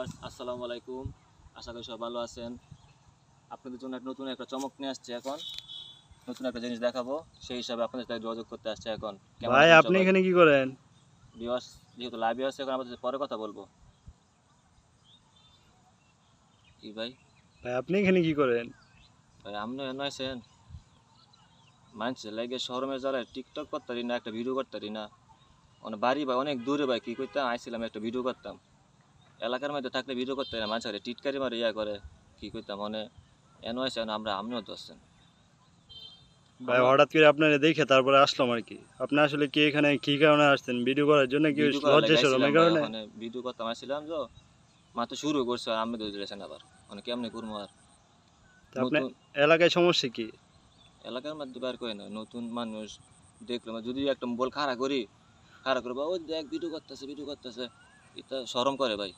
Viewers আসসালামু আলাইকুম। আশা করি সবাই ভালো আছেন। আপনাদের জন্য নতুন একটা চমক নিয়ে আসছে। এখন নতুন একটা জিনিস দেখাবো, সেই হিসাবে আপনাদের সাথে যোগাযোগ করতে আসছে। এখন কেমন ভাই আছেন আপনি সবাই? এখানে কি করেন? ভিউয়ার্স যেহেতু লাইভে আছে, এখন আমাদের পরে কথা বলবো। কি ভাই? ভাই আপনি এখানে কি করেন? ভাই আপনি এনে আছেন মানছে লাগে শহরের যারা টিকটক করতারি না, একটা ভিডিও করতারি না। মানে বাড়ি ভাই অনেক দূরে ভাই, কি করতাম আইছিলাম একটা ভিডিও করতাম। এলাকার মধ্যে থাকলে ভিডিও করতে না, মানুষের টিটকারি মারে ইয়া করে। কি করতাম মানে এনে আছে আমরা আপনিও ধরছেন। ভাই আমরা হঠাৎ করে আপনারা দেখে তারপরে আসলাম আর কি। আপনি আসলে কি এখানে কি কারণে আসছেন? ভিডিও করার জন্য কি ভিডিও করার লজ্জা লাগে শরমের আইছিলাম ভাই, কারণে? ওখানে ভিডিও করতাম আসছিলাম তো মাত্র শুরু করছে আর আমি ধরে দিয়েছেন আবার। মানে কেমনে করবো আর। তা আপনার নতুন এলাকায় সমস্যা কি? এলাকার মধ্যে বার করে না, নতুন মানুষ দেখলাম যদি একটা বল খাড়া করি, খাড়া করবো ওই দেখ ভিডিও করতেছে এটা শরম করে ভাই।